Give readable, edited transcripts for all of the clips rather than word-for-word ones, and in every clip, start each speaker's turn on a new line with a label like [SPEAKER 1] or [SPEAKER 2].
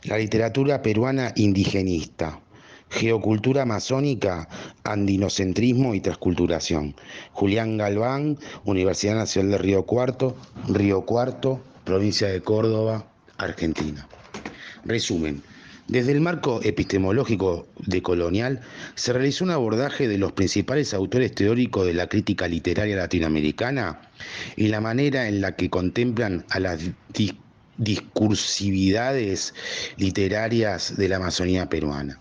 [SPEAKER 1] La literatura peruana indigenista, geocultura amazónica, andinocentrismo y transculturación. Julián Galván, Universidad Nacional de Río Cuarto, provincia de Córdoba, Argentina. Resumen. Desde el marco epistemológico decolonial se realizó un abordaje de los principales autores teóricos de la crítica literaria latinoamericana y la manera en la que contemplan a las discursividades literarias de la Amazonía peruana.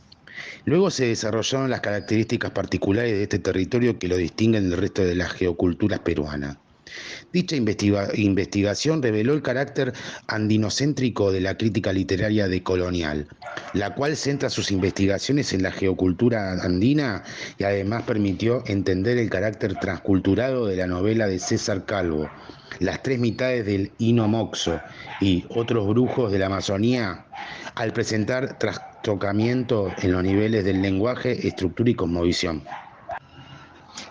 [SPEAKER 1] Luego se desarrollaron las características particulares de este territorio que lo distinguen del resto de las geoculturas peruanas. Dicha investigación reveló el carácter andinocéntrico de la crítica literaria decolonial, la cual centra sus investigaciones en la geocultura andina y además permitió entender el carácter transculturado de la novela de César Calvo, Las tres mitades del Hino Moxo y Otros brujos de la Amazonía, al presentar trastocamiento en los niveles del lenguaje, estructura y cosmovisión.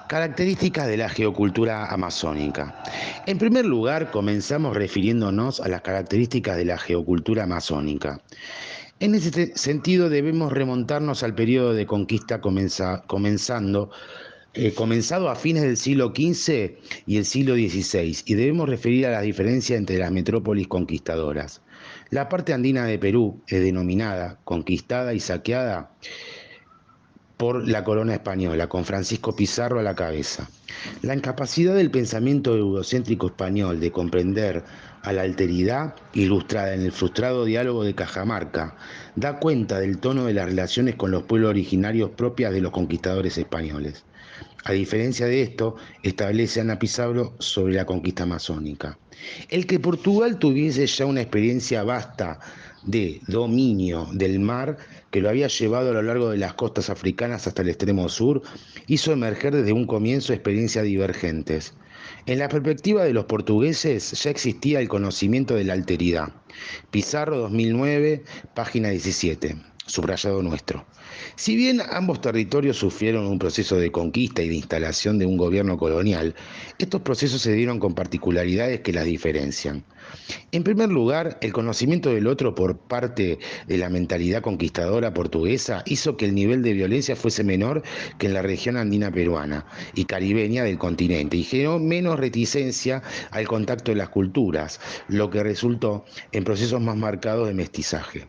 [SPEAKER 1] Características de la geocultura amazónica. En primer lugar, comenzamos refiriéndonos a las características de la geocultura amazónica. En ese sentido, debemos remontarnos al periodo de conquista comenzado a fines del siglo XV y el siglo XVI, y debemos referir a las diferencias entre las metrópolis conquistadoras. La parte andina de Perú es denominada conquistada y saqueada por la corona española, con Francisco Pizarro a la cabeza. La incapacidad del pensamiento eurocéntrico español de comprender a la alteridad, ilustrada en el frustrado diálogo de Cajamarca, da cuenta del tono de las relaciones con los pueblos originarios propias de los conquistadores españoles. A diferencia de esto, establece Ana Pizarro sobre la conquista amazónica. El que Portugal tuviese ya una experiencia vasta de dominio del mar que lo había llevado a lo largo de las costas africanas hasta el extremo sur, hizo emerger desde un comienzo experiencias divergentes. En la perspectiva de los portugueses ya existía el conocimiento de la alteridad. Pizarro 2009, página 17. Subrayado nuestro. Si bien ambos territorios sufrieron un proceso de conquista y de instalación de un gobierno colonial, estos procesos se dieron con particularidades que las diferencian. En primer lugar, el conocimiento del otro por parte de la mentalidad conquistadora portuguesa hizo que el nivel de violencia fuese menor que en la región andina peruana y caribeña del continente y generó menos reticencia al contacto de las culturas, lo que resultó en procesos más marcados de mestizaje.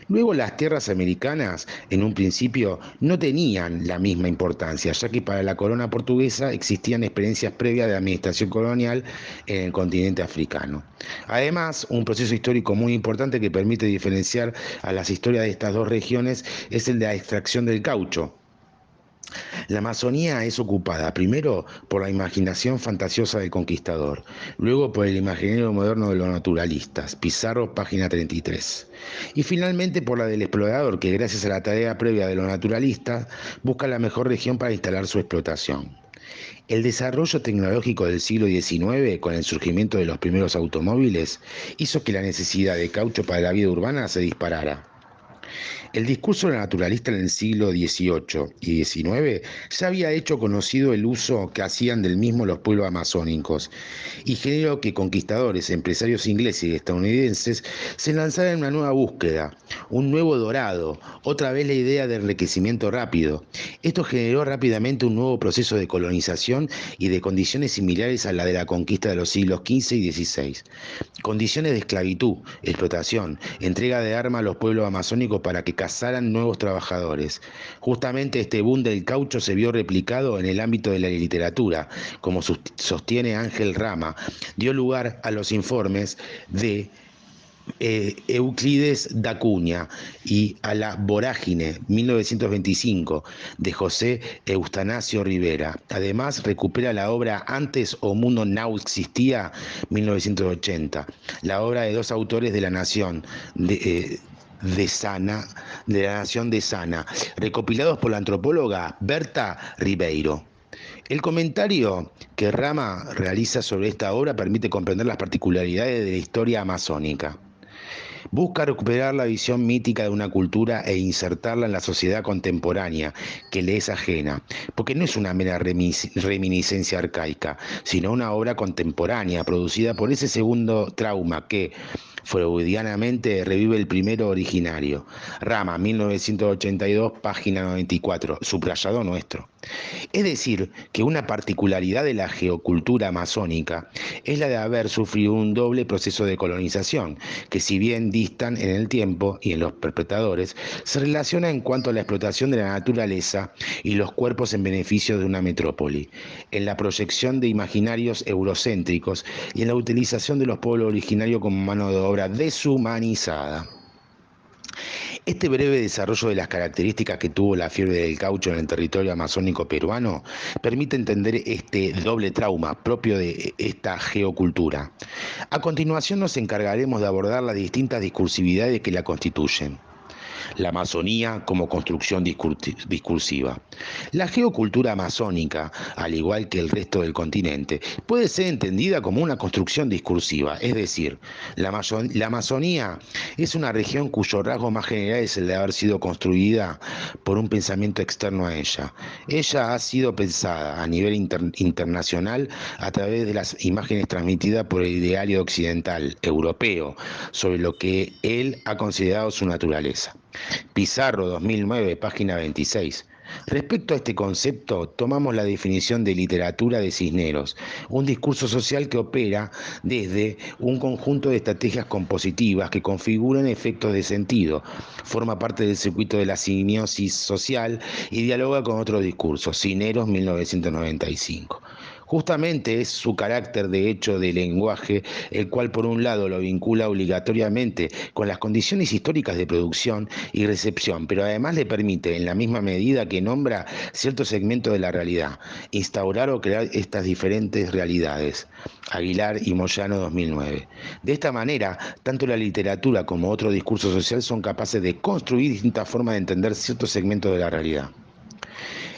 [SPEAKER 1] Luego las tierras americanas, en un principio, no tenían la misma importancia, ya que para la corona portuguesa existían experiencias previas de administración colonial en el continente africano. Además, un proceso histórico muy importante que permite diferenciar a las historias de estas dos regiones es el de la extracción del caucho. La Amazonía es ocupada primero por la imaginación fantasiosa del conquistador, luego por el imaginario moderno de los naturalistas, Pizarro, página 33, y finalmente por la del explorador que gracias a la tarea previa de los naturalistas busca la mejor región para instalar su explotación. El desarrollo tecnológico del siglo XIX, con el surgimiento de los primeros automóviles, hizo que la necesidad de caucho para la vida urbana se disparara. El discurso naturalista en el siglo XVIII y XIX ya había hecho conocido el uso que hacían del mismo los pueblos amazónicos y generó que conquistadores, empresarios ingleses y estadounidenses se lanzaran en una nueva búsqueda, un nuevo dorado, otra vez la idea de enriquecimiento rápido. Esto generó rápidamente un nuevo proceso de colonización y de condiciones similares a la de la conquista de los siglos XV y XVI. Condiciones de esclavitud, explotación, entrega de armas a los pueblos amazónicos para que cazaran nuevos trabajadores. Justamente este boom del caucho se vio replicado en el ámbito de la literatura, como sostiene Ángel Rama, dio lugar a los informes de Euclides da Cunha y a la Vorágine 1925 de José Eustanasio Rivera. Además recupera la obra Antes o Mundo Now Existía 1980, la obra de dos autores de la Nación de la Nación de Sana, recopilados por la antropóloga Berta Ribeiro. El comentario que Rama realiza sobre esta obra permite comprender las particularidades de la historia amazónica. Busca recuperar la visión mítica de una cultura e insertarla en la sociedad contemporánea, que le es ajena, porque no es una mera reminiscencia arcaica, sino una obra contemporánea producida por ese segundo trauma que, Freudianamente revive el primero originario. Rama, 1982, página 94, subrayado nuestro. Es decir, que una particularidad de la geocultura masónica es la de haber sufrido un doble proceso de colonización, que si bien distan en el tiempo y en los perpetradores, se relaciona en cuanto a la explotación de la naturaleza y los cuerpos en beneficio de una metrópoli, en la proyección de imaginarios eurocéntricos y en la utilización de los pueblos originarios como mano de obra deshumanizada. Este breve desarrollo de las características que tuvo la fiebre del caucho en el territorio amazónico peruano permite entender este doble trauma propio de esta geocultura. A continuación nos encargaremos de abordar las distintas discursividades que la constituyen. La Amazonía como construcción discursiva. La geocultura amazónica, al igual que el resto del continente, puede ser entendida como una construcción discursiva, es decir, la Amazonía es una región cuyo rasgo más general es el de haber sido construida por un pensamiento externo a ella. Ella ha sido pensada a nivel internacional a través de las imágenes transmitidas por el ideario occidental, europeo, sobre lo que él ha considerado su naturaleza. Pizarro, 2009, página 26. Respecto a este concepto, tomamos la definición de literatura de Cisneros, un discurso social que opera desde un conjunto de estrategias compositivas que configuran efectos de sentido, forma parte del circuito de la simiosis social y dialoga con otros discursos. Cisneros, 1995. Justamente es su carácter de hecho de lenguaje el cual por un lado lo vincula obligatoriamente con las condiciones históricas de producción y recepción, pero además le permite, en la misma medida que nombra cierto segmento de la realidad, instaurar o crear estas diferentes realidades. Aguilar y Moyano, 2009. De esta manera, tanto la literatura como otro discurso social son capaces de construir distintas formas de entender ciertos segmentos de la realidad.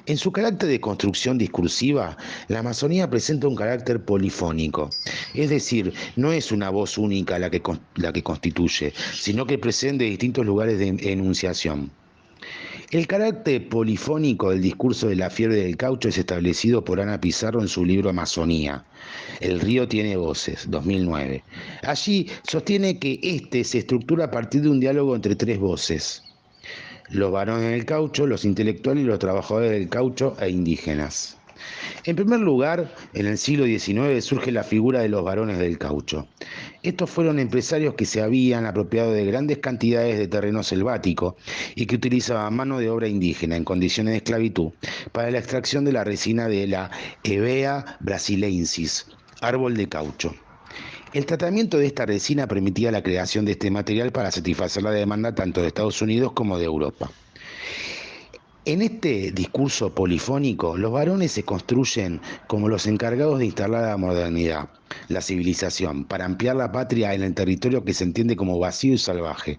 [SPEAKER 1] En su carácter de construcción discursiva, la Amazonía presenta un carácter polifónico, es decir, no es una voz única la que constituye, sino que presenta distintos lugares de enunciación. El carácter polifónico del discurso de la fiebre del caucho es establecido por Ana Pizarro en su libro Amazonía. El río tiene voces, 2009. Allí sostiene que este se estructura a partir de un diálogo entre tres voces: los varones del caucho, los intelectuales y los trabajadores del caucho e indígenas. En primer lugar, en el siglo XIX surge la figura de los varones del caucho. Estos fueron empresarios que se habían apropiado de grandes cantidades de terreno selvático y que utilizaban mano de obra indígena en condiciones de esclavitud para la extracción de la resina de la Hevea brasilensis, árbol de caucho. El tratamiento de esta resina permitía la creación de este material para satisfacer la demanda tanto de Estados Unidos como de Europa. En este discurso polifónico, los varones se construyen como los encargados de instalar la modernidad, la civilización, para ampliar la patria en el territorio que se entiende como vacío y salvaje.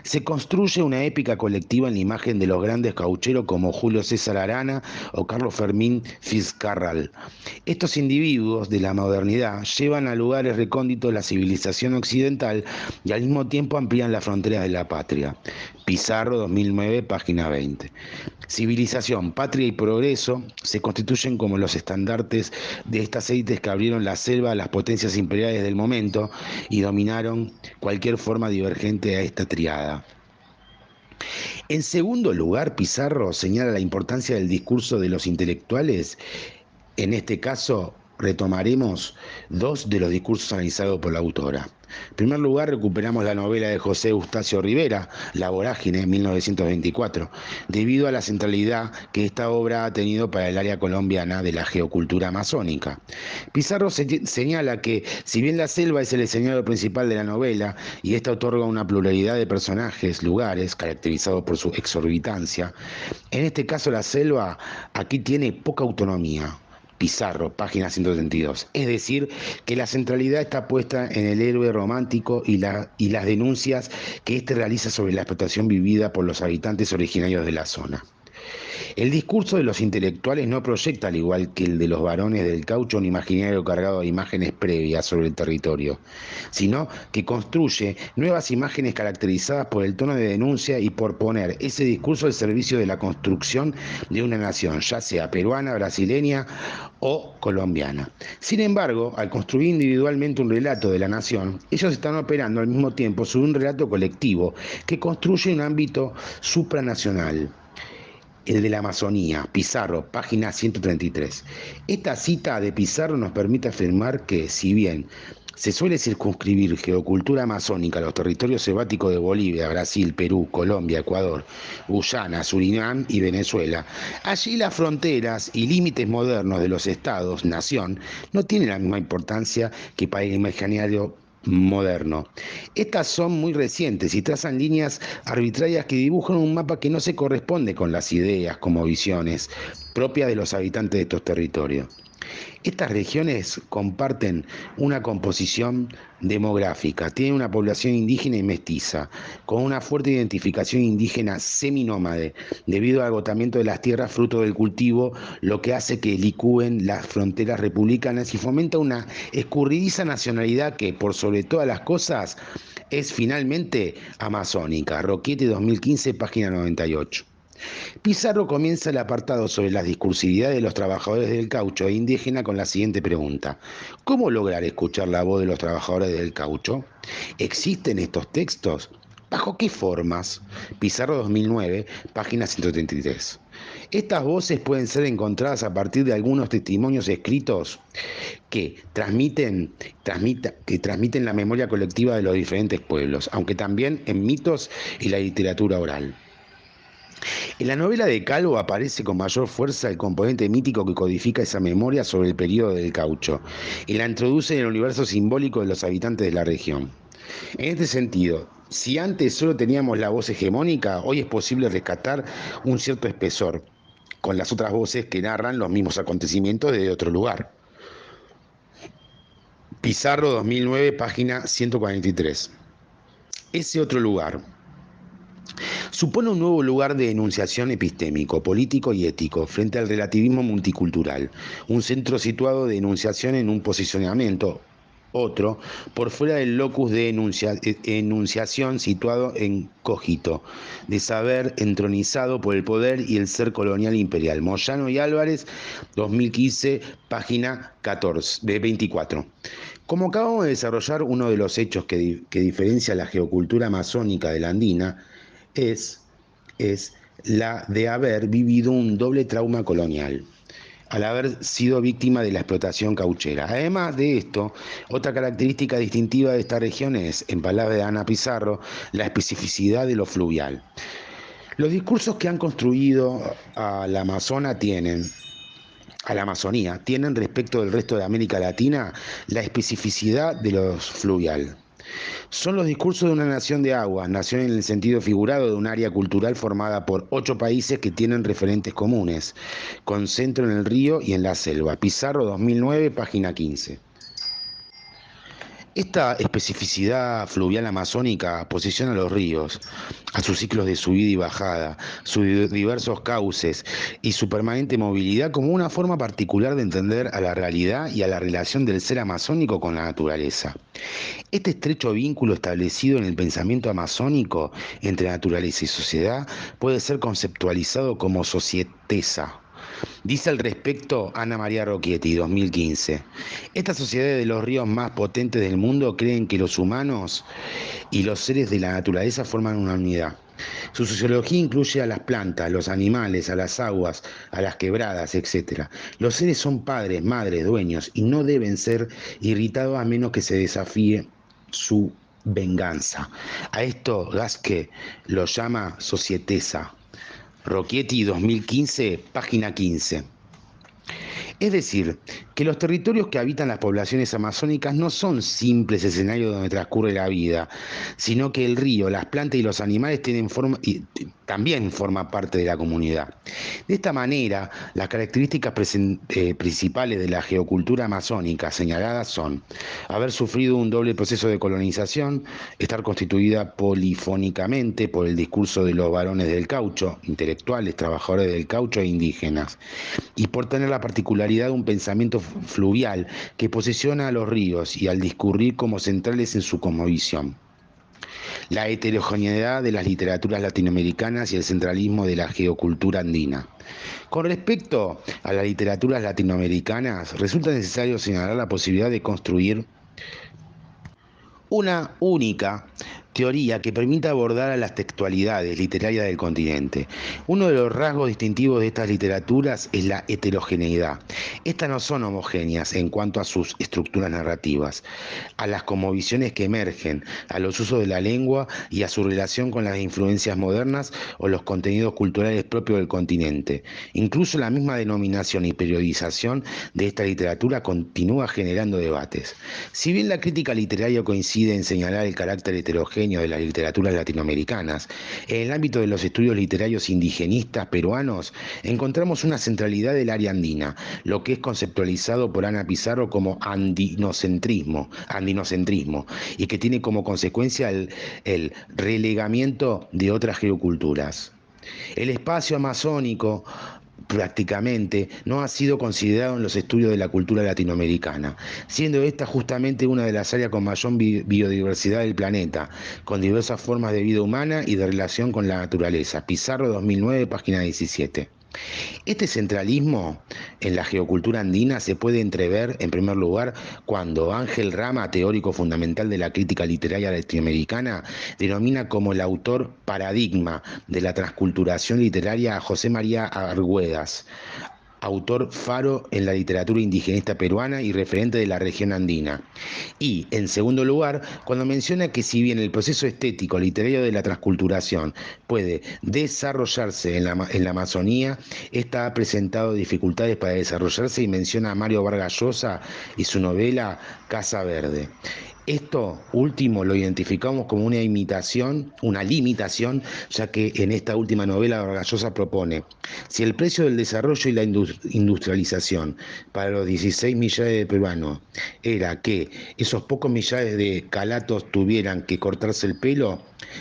[SPEAKER 1] Se construye una épica colectiva en la imagen de los grandes caucheros como Julio César Arana o Carlos Fermín Fitzcarrald. Estos individuos de la modernidad llevan a lugares recónditos la civilización occidental y al mismo tiempo amplían las fronteras de la patria. Pizarro, 2009, página 20. Civilización, patria y progreso se constituyen como los estandartes de estas élites que abrieron la selva a las potencias imperiales del momento y dominaron cualquier forma divergente a esta triada. En segundo lugar, Pizarro señala la importancia del discurso de los intelectuales. En este caso, retomaremos dos de los discursos analizados por la autora. En primer lugar, recuperamos la novela de José Eustacio Rivera, La Vorágine, 1924, debido a la centralidad que esta obra ha tenido para el área colombiana de la geocultura amazónica. Pizarro señala que, si bien la selva es el escenario principal de la novela, y esta otorga una pluralidad de personajes, lugares, caracterizados por su exorbitancia, en este caso la selva aquí tiene poca autonomía. Pizarro, página 132. Es decir, que la centralidad está puesta en el héroe romántico y las denuncias que éste realiza sobre la explotación vivida por los habitantes originarios de la zona. El discurso de los intelectuales no proyecta, al igual que el de los varones del caucho, un imaginario cargado de imágenes previas sobre el territorio, sino que construye nuevas imágenes caracterizadas por el tono de denuncia y por poner ese discurso al servicio de la construcción de una nación, ya sea peruana, brasileña o colombiana. Sin embargo, al construir individualmente un relato de la nación, ellos están operando al mismo tiempo sobre un relato colectivo que construye un ámbito supranacional, el de la Amazonía, Pizarro, página 133. Esta cita de Pizarro nos permite afirmar que, si bien se suele circunscribir geocultura amazónica a los territorios selváticos de Bolivia, Brasil, Perú, Colombia, Ecuador, Guyana, Surinam y Venezuela, allí las fronteras y límites modernos de los estados, nación, no tienen la misma importancia que para el imaginario moderno. Estas son muy recientes y trazan líneas arbitrarias que dibujan un mapa que no se corresponde con las ideas como visiones propias de los habitantes de estos territorios. Estas regiones comparten una composición demográfica, tienen una población indígena y mestiza, con una fuerte identificación indígena seminómade, debido al agotamiento de las tierras fruto del cultivo, lo que hace que licúen las fronteras republicanas y fomenta una escurridiza nacionalidad que, por sobre todas las cosas, es finalmente amazónica. Rocchetti 2015, página 98. Pizarro comienza el apartado sobre la discursividad de los trabajadores del caucho e indígena con la siguiente pregunta: ¿cómo lograr escuchar la voz de los trabajadores del caucho? ¿Existen estos textos? ¿Bajo qué formas? Pizarro 2009, página 133. Estas voces pueden ser encontradas a partir de algunos testimonios escritos que transmiten la memoria colectiva de los diferentes pueblos, aunque también en mitos y la literatura oral. En la novela de Calvo aparece con mayor fuerza el componente mítico que codifica esa memoria sobre el período del caucho y la introduce en el universo simbólico de los habitantes de la región. En este sentido, si antes solo teníamos la voz hegemónica, hoy es posible rescatar un cierto espesor con las otras voces que narran los mismos acontecimientos desde otro lugar. Pizarro 2009, página 143. Ese otro lugar supone un nuevo lugar de enunciación epistémico, político y ético frente al relativismo multicultural, un centro situado de enunciación en un posicionamiento, otro por fuera del locus de enunciación situado en cogito, de saber entronizado por el poder y el ser colonial imperial. Moyano y Álvarez, 2015, página 24. Como acabamos de desarrollar, uno de los hechos que diferencia la geocultura amazónica de la andina es la de haber vivido un doble trauma colonial, al haber sido víctima de la explotación cauchera. Además de esto, otra característica distintiva de esta región es, en palabras de Ana Pizarro, la especificidad de lo fluvial. Los discursos que han construido a la Amazonía tienen respecto del resto de América Latina la especificidad de lo fluvial. Son los discursos de una nación de aguas, nación en el sentido figurado de un área cultural formada por 8 países que tienen referentes comunes, con centro en el río y en la selva. Pizarro 2009, página 15. Esta especificidad fluvial amazónica posiciona a los ríos, a sus ciclos de subida y bajada, sus diversos cauces y su permanente movilidad como una forma particular de entender a la realidad y a la relación del ser amazónico con la naturaleza. Este estrecho vínculo establecido en el pensamiento amazónico entre naturaleza y sociedad puede ser conceptualizado como societesa. Dice al respecto Ana María Rocchetti, 2015. Estas sociedades de los ríos más potentes del mundo creen que los humanos y los seres de la naturaleza forman una unidad. Su sociología incluye a las plantas, los animales, a las aguas, a las quebradas, etc. Los seres son padres, madres, dueños y no deben ser irritados a menos que se desafíe su venganza. A esto Gasque lo llama societesa. Rocchetti 2015, página 15. Es decir, que los territorios que habitan las poblaciones amazónicas no son simples escenarios donde transcurre la vida, sino que el río, las plantas y los animales también forman parte de la comunidad. De esta manera, las características principales de la geocultura amazónica señaladas son haber sufrido un doble proceso de colonización, estar constituida polifónicamente por el discurso de los varones del caucho, intelectuales, trabajadores del caucho e indígenas, y por tener la particularidad de un pensamiento fluvial que posesiona a los ríos y al discurrir como centrales en su cosmovisión. La heterogeneidad de las literaturas latinoamericanas y el centralismo de la geocultura andina. Con respecto a las literaturas latinoamericanas, resulta necesario señalar la posibilidad de construir una única teoría que permita abordar a las textualidades literarias del continente. Uno de los rasgos distintivos de estas literaturas es la heterogeneidad. Estas no son homogéneas en cuanto a sus estructuras narrativas, a las cosmovisiones que emergen, a los usos de la lengua y a su relación con las influencias modernas o los contenidos culturales propios del continente. Incluso la misma denominación y periodización de esta literatura continúa generando debates. Si bien la crítica literaria coincide en señalar el carácter heterogéneo de las literaturas latinoamericanas, en el ámbito de los estudios literarios indigenistas peruanos encontramos una centralidad del área andina, lo que es conceptualizado por Ana Pizarro como andinocentrismo, y que tiene como consecuencia el relegamiento de otras geoculturas. El espacio amazónico prácticamente no ha sido considerado en los estudios de la cultura latinoamericana, siendo esta justamente una de las áreas con mayor biodiversidad del planeta, con diversas formas de vida humana y de relación con la naturaleza. Pizarro 2009, página 17. Este centralismo en la geocultura andina se puede entrever, en primer lugar, cuando Ángel Rama, teórico fundamental de la crítica literaria latinoamericana, denomina como el autor paradigma de la transculturación literaria a José María Argüedas, autor faro en la literatura indigenista peruana y referente de la región andina. Y, en segundo lugar, cuando menciona que si bien el proceso estético literario de la transculturación puede desarrollarse en la Amazonía, esta ha presentado dificultades para desarrollarse y menciona a Mario Vargas Llosa y su novela Casa Verde. Esto último lo identificamos como una limitación, ya que en esta última novela Vargas Llosa propone: si el precio del desarrollo y la industrialización para los 16 millares de peruanos era que esos pocos millares de calatos tuvieran que cortarse el pelo,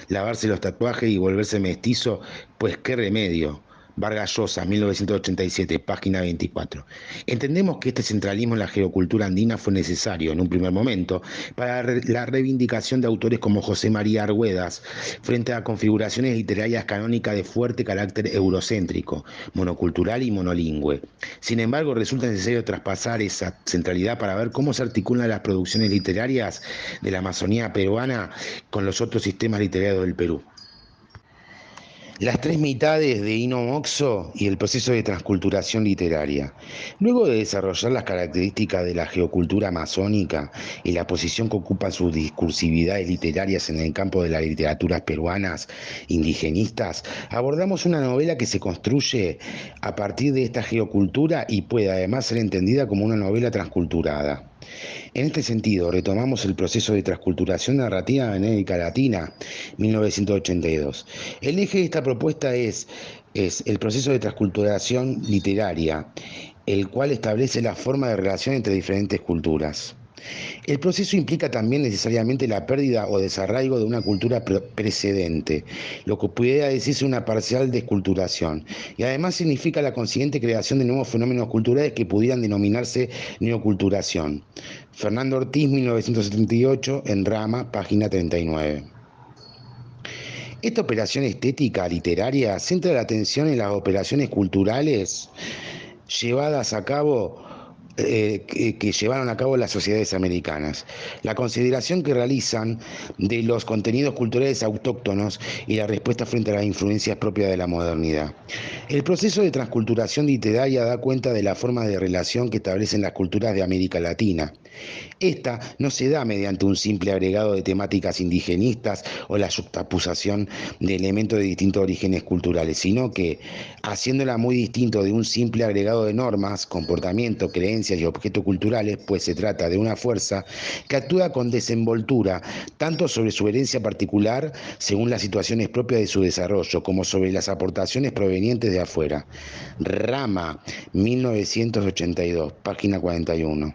[SPEAKER 1] lavarse los tatuajes y volverse mestizo, pues qué remedio. Vargas Llosa, 1987, página 24. Entendemos que este centralismo en la geocultura andina fue necesario en un primer momento para la reivindicación de autores como José María Argüedas frente a configuraciones literarias canónicas de fuerte carácter eurocéntrico, monocultural y monolingüe. Sin embargo, resulta necesario traspasar esa centralidad para ver cómo se articulan las producciones literarias de la Amazonía peruana con los otros sistemas literarios del Perú. Las tres mitades de Hino Moxo y el proceso de transculturación literaria. Luego de desarrollar las características de la geocultura amazónica y la posición que ocupan sus discursividades literarias en el campo de las literaturas peruanas indigenistas, abordamos una novela que se construye a partir de esta geocultura y puede además ser entendida como una novela transculturada. En este sentido, retomamos el proceso de transculturación narrativa en América Latina, 1982. El eje de esta propuesta es el proceso de transculturación literaria, el cual establece la forma de relación entre diferentes culturas. El proceso implica también necesariamente la pérdida o desarraigo de una cultura precedente, lo que pudiera decirse una parcial desculturación, y además significa la consiguiente creación de nuevos fenómenos culturales que pudieran denominarse neoculturación. Fernando Ortiz, 1978, en Rama, página 39. Esta operación estética literaria centra la atención en las operaciones culturales llevadas a cabo que llevaron a cabo las sociedades americanas, la consideración que realizan de los contenidos culturales autóctonos y la respuesta frente a las influencias propias de la modernidad. El proceso de transculturación literaria da cuenta de la forma de relación que establecen las culturas de América Latina, Esta no se da mediante un simple agregado de temáticas indigenistas o la yuxtaposición de elementos de distintos orígenes culturales, sino que, haciéndola muy distinto de un simple agregado de normas, comportamiento, creencias y objetos culturales, pues se trata de una fuerza que actúa con desenvoltura, tanto sobre su herencia particular, según las situaciones propias de su desarrollo, como sobre las aportaciones provenientes de afuera. Rama, 1982, página 41.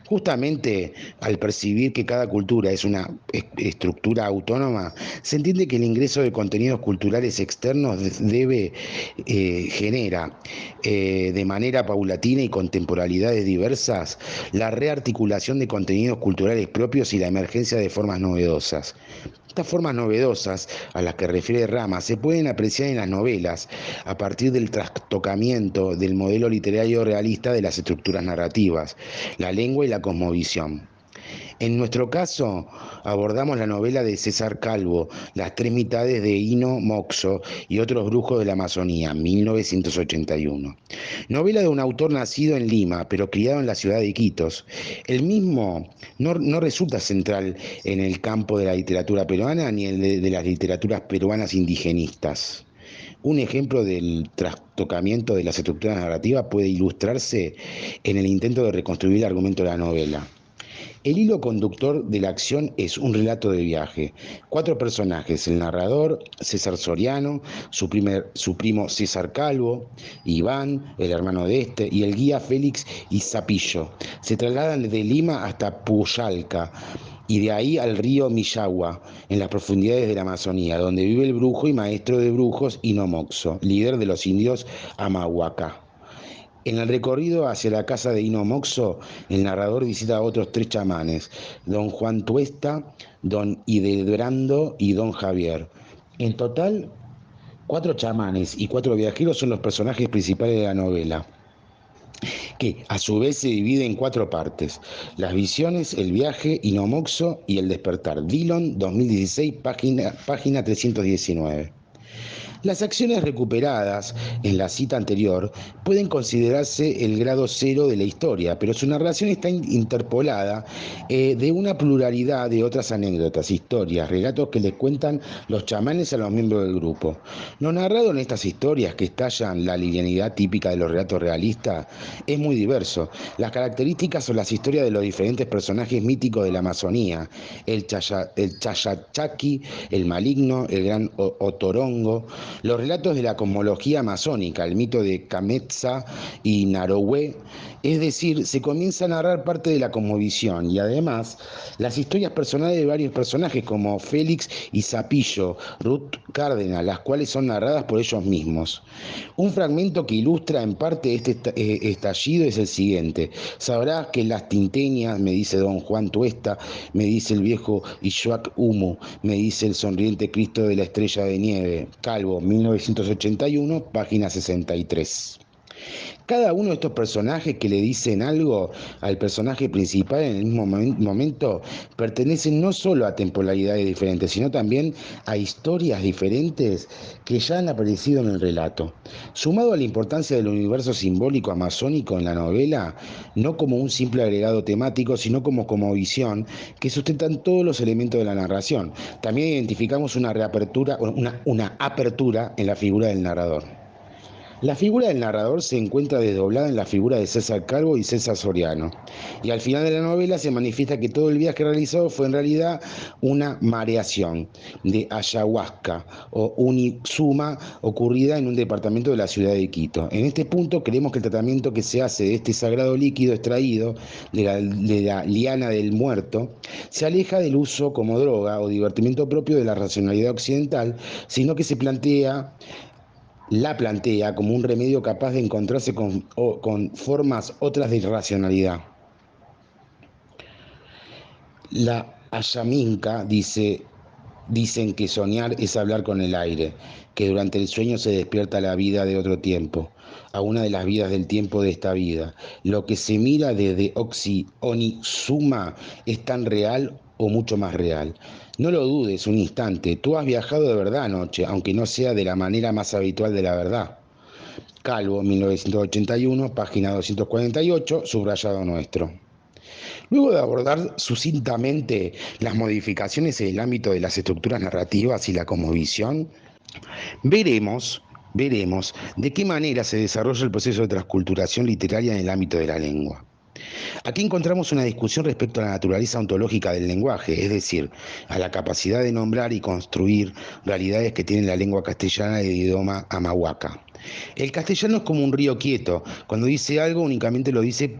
[SPEAKER 1] Justamente al percibir que cada cultura es una estructura autónoma, se entiende que el ingreso de contenidos culturales externos genera de manera paulatina y con temporalidades diversas la rearticulación de contenidos culturales propios y la emergencia de formas novedosas. Estas formas novedosas a las que refiere Rama se pueden apreciar en las novelas a partir del trastocamiento del modelo literario realista de las estructuras narrativas, la lengua y la cosmovisión. En nuestro caso, abordamos la novela de César Calvo, Las tres mitades de Hino Moxo y otros brujos de la Amazonía, 1981. Novela de un autor nacido en Lima, pero criado en la ciudad de Iquitos. El mismo no resulta central en el campo de la literatura peruana ni en el de las literaturas peruanas indigenistas. Un ejemplo del trastocamiento de las estructuras narrativas puede ilustrarse en el intento de reconstruir el argumento de la novela. El hilo conductor de la acción es un relato de viaje. Cuatro personajes, el narrador, César Soriano, su primo César Calvo, Iván, el hermano de este, y el guía Félix Izapillo. Se trasladan desde Lima hasta Puyalca y de ahí al río Millagua, en las profundidades de la Amazonía, donde vive el brujo y maestro de brujos Hino Moxo, líder de los indios Amahuacá. En el recorrido hacia la casa de Hino Moxo, el narrador visita a otros tres chamanes, don Juan Tuesta, don Hildebrando y don Javier. En total, cuatro chamanes y cuatro viajeros son los personajes principales de la novela, que a su vez se divide en cuatro partes: las visiones, el viaje, Hino Moxo y el despertar. Dillon, 2016, página 319. Las acciones recuperadas en la cita anterior pueden considerarse el grado cero de la historia, pero su narración está interpolada de una pluralidad de otras anécdotas, historias, relatos que les cuentan los chamanes a los miembros del grupo. Lo narrado en estas historias, que estallan la linealidad típica de los relatos realistas, es muy diverso. Las características son las historias de los diferentes personajes míticos de la Amazonía: el Chayachaqui, el Maligno, el Gran Otorongo, los relatos de la cosmología amazónica, el mito de Cametza y Narowe. Es decir, se comienza a narrar parte de la cosmovisión y además las historias personales de varios personajes como Félix y Zapillo, Ruth Cárdenas, las cuales son narradas por ellos mismos. Un fragmento que ilustra en parte este estallido es el siguiente: sabrás que las tinteñas, me dice don Juan Tuesta, me dice el viejo Ishuac Humo, me dice el sonriente Cristo de la estrella de nieve. Calvo, 1981, página 63. Cada uno de estos personajes que le dicen algo al personaje principal en el mismo momento pertenecen no solo a temporalidades diferentes, sino también a historias diferentes que ya han aparecido en el relato. Sumado a la importancia del universo simbólico amazónico en la novela, no como un simple agregado temático, sino como visión que sustentan todos los elementos de la narración. También identificamos una apertura en la figura del narrador. La figura del narrador se encuentra desdoblada en la figura de César Calvo y César Soriano, y al final de la novela se manifiesta que todo el viaje realizado fue en realidad una mareación de ayahuasca o unixuma ocurrida en un departamento de la ciudad de Quito. En este punto creemos que el tratamiento que se hace de este sagrado líquido extraído de la liana del muerto se aleja del uso como droga o divertimento propio de la racionalidad occidental, sino que la plantea como un remedio capaz de encontrarse con formas otras de irracionalidad. La Ayaminca dicen que soñar es hablar con el aire, que durante el sueño se despierta la vida de otro tiempo, a una de las vidas del tiempo de esta vida. Lo que se mira desde Onixuma es tan real o mucho más real. No lo dudes un instante, tú has viajado de verdad anoche, aunque no sea de la manera más habitual de la verdad. Calvo, 1981, página 248, subrayado nuestro. Luego de abordar sucintamente las modificaciones en el ámbito de las estructuras narrativas y la cosmovisión, veremos, veremos de qué manera se desarrolla el proceso de transculturación literaria en el ámbito de la lengua. Aquí encontramos una discusión respecto a la naturaleza ontológica del lenguaje, es decir, a la capacidad de nombrar y construir realidades que tiene la lengua castellana del idioma amahuaca. El castellano es como un río quieto, cuando dice algo únicamente lo dice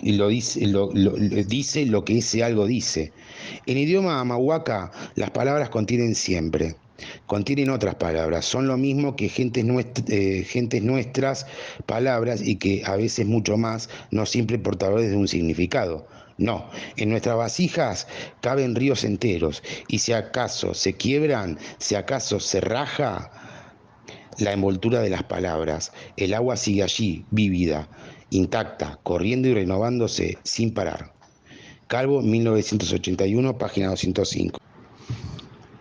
[SPEAKER 1] dice lo que ese algo dice. En idioma amahuaca, las palabras contienen otras palabras, son lo mismo que gentes nuestras palabras y que a veces mucho más, no siempre portadores de un significado. No, en nuestras vasijas caben ríos enteros y si acaso se quiebran, si acaso se raja la envoltura de las palabras, el agua sigue allí, vívida, intacta, corriendo y renovándose sin parar. Calvo, 1981, página 205.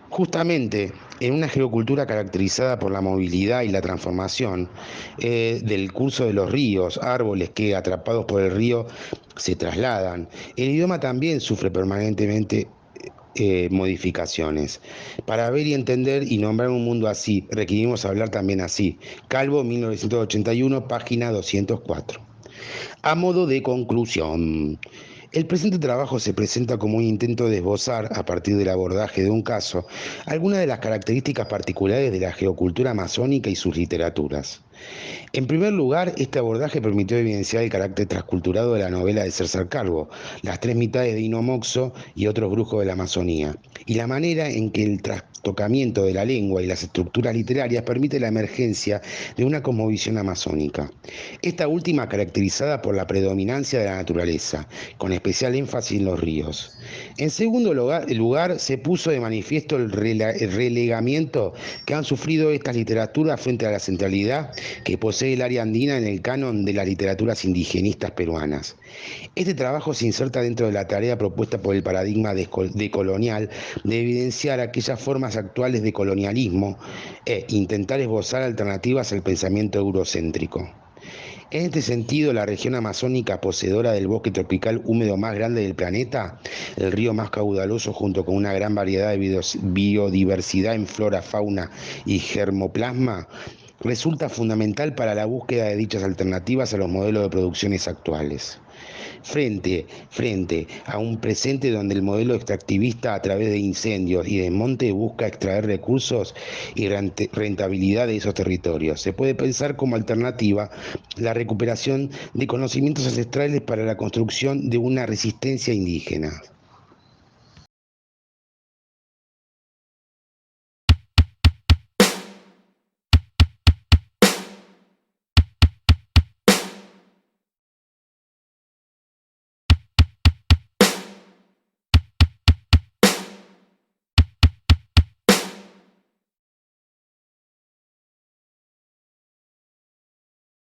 [SPEAKER 1] Justamente en una geocultura caracterizada por la movilidad y la transformación del curso de los ríos, árboles que atrapados por el río se trasladan, el idioma también sufre permanentemente modificaciones. Para ver y entender y nombrar un mundo así, requerimos hablar también así. Calvo, 1981, página 204. A modo de conclusión, el presente trabajo se presenta como un intento de esbozar, a partir del abordaje de un caso, algunas de las características particulares de la geocultura amazónica y sus literaturas. En primer lugar, este abordaje permitió evidenciar el carácter transculturado de la novela de César Calvo, Las tres mitades de Hino Moxo y otros brujos de la Amazonía, y la manera en que el trastocamiento de la lengua y las estructuras literarias permite la emergencia de una cosmovisión amazónica. Esta última caracterizada por la predominancia de la naturaleza, con especial énfasis en los ríos. En segundo lugar, se puso de manifiesto el relegamiento que han sufrido estas literaturas frente a la centralidad que posee el área andina en el canon de las literaturas indigenistas peruanas. Este trabajo se inserta dentro de la tarea propuesta por el paradigma decolonial de evidenciar aquellas formas actuales de colonialismo e intentar esbozar alternativas al pensamiento eurocéntrico. En este sentido, la región amazónica, poseedora del bosque tropical húmedo más grande del planeta, el río más caudaloso junto con una gran variedad de biodiversidad en flora, fauna y germoplasma, resulta fundamental para la búsqueda de dichas alternativas a los modelos de producciones actuales. Frente a un presente donde el modelo extractivista a través de incendios y desmonte busca extraer recursos y rentabilidad de esos territorios, se puede pensar como alternativa la recuperación de conocimientos ancestrales para la construcción de una resistencia indígena.